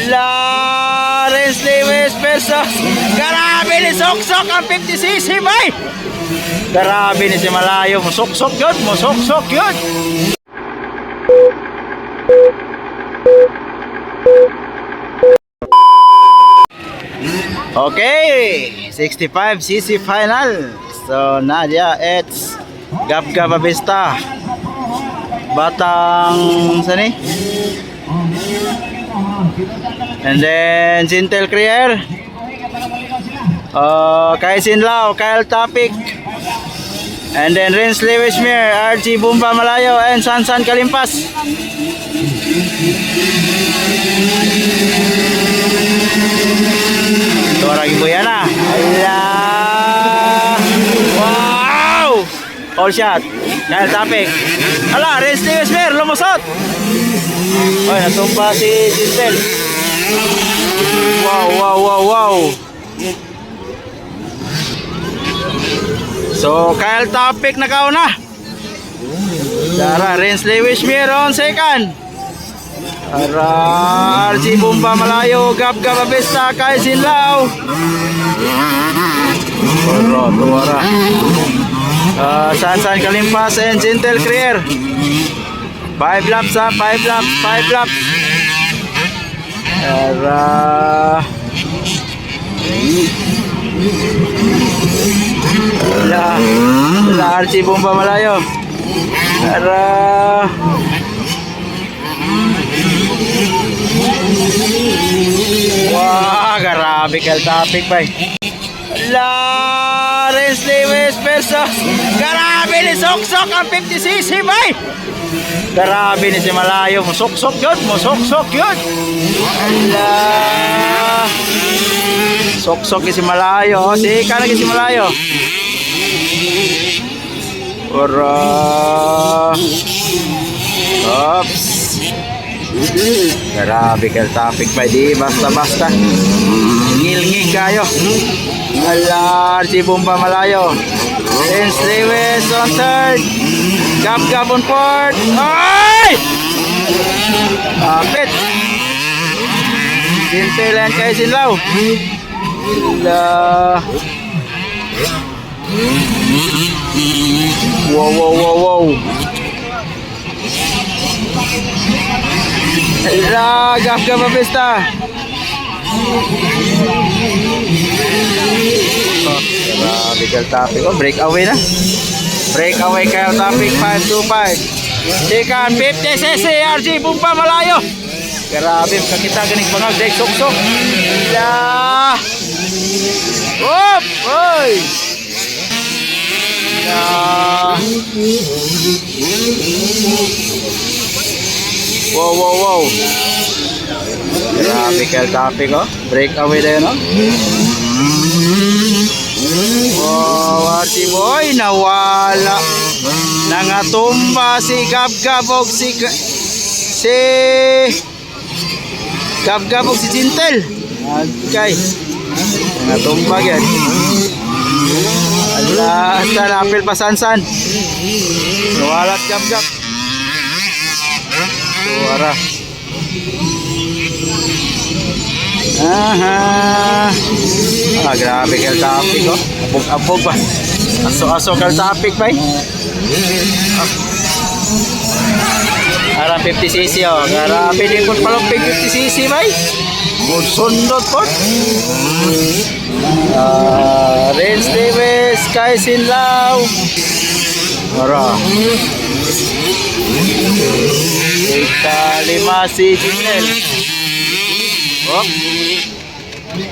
Lawrence Lewis versus grabe ni Soksok ang 50cc bay. Grabe ni si Malayo, musoksok yun, musoksok yun. Okay, 65cc final. So Nadia, it's Gab-Gab Avista. Batang sani? And then Jintel Crier, Kaisin Lau, Kyle Tapik, and then Renz Lewishmere, RG Bumba Malayo, and Sansan Kalimpas. Tora Gibuyana. Wow! All shot. Kyle Tapik. Ala, Renz Lewishmere, lumusot. Ay, natumpa si Jintel. Wow. So, Kyle Tapik nakauna. Dara, Renz Lewishmere on second. Ara, RG Bumba Malayo, Gab-Gab Avista, Kaisin Lau. Tuwara. Sansan Kalimpas and Jintel Crier. 5 laps ha, 5 laps. Ara. Wala RG Bumba Malayo. Ara. Wah, grabe Kyle Tapik bay. Lawrence Lewis versus grabe ni Soksok ang 50cc bay. Grabe ni si Malayo, musoksok yun. Allah. Soksok ni si Malayo. Sika na si Malayo. Ora. Oops. Grabe Kyle Tapik pa, di basta-basta. Ngil-ngil kayo. Ala, RG Bumba Malayo. Renz Lewis on third. Gab-Gab on fourth. Ay! Kapit. Jintel and Kaisin Lau. Wow. Ala, Gab-Gab Avista. Grabe Kyle Tapik. Breakaway na. Breakaway Kyle Tapik 525. Second 50cc RG Bumba Malayo. Grabe kakita ganing bangag dek Soksok. Ya. Op, oy. Ya. Wow. Grabe Kyle Tapik oh. Breakaway na yun oh. Wow, si boy nawala. Nangatumba si Gab-Gab og si Gab-Gab og si Jintel. Okay. Nangatumba yan. Ala, napil pa Sansan. Nawalat Gab-Gab. Suara. Grabe Kyle Tapik oh. Abog pa. Aso Kyle Tapik ba? Ara 50cc oh. Grabe din po palang 50cc ba? Sundot po. Renz Lewis, Kaisin Lau. Ara. Ikalima si Jintel. Oh.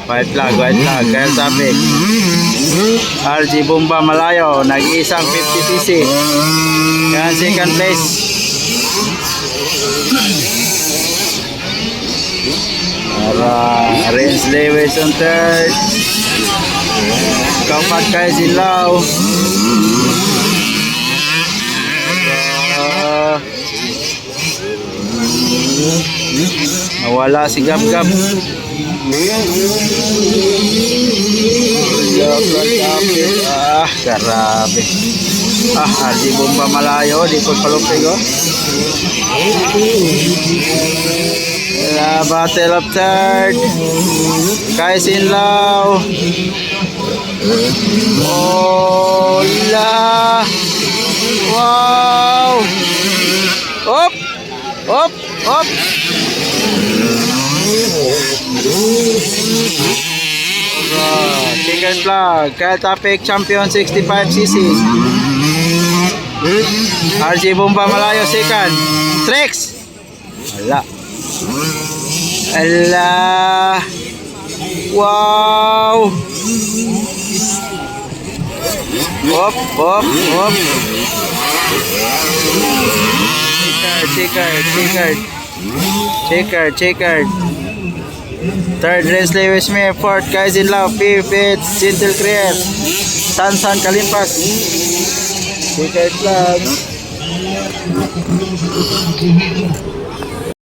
White flag, Kyle Tapik. RG Bumba Malayo, nag-iisang 50cc. Yan, second place. Renz Lewis on third. Kapat Kaisin Lau. Nawala si Gab-Gab. Grabe. RJ Bomba Malayo, di po palupig oh. Battle of third. Kaisin Lao. Hola. Wow. Op. Op. Op. Chicken Flag. Kyle Topic Champion 65cc. RJ Bomba Malayo second. Trex. Wala. Allah. Wow. Hop, hop, hop. Checker. Third race Lewis Smith. Fourth Kaisin Lau. Fifth Gentle Creer. Sansan Kalimpas. Checker Flag.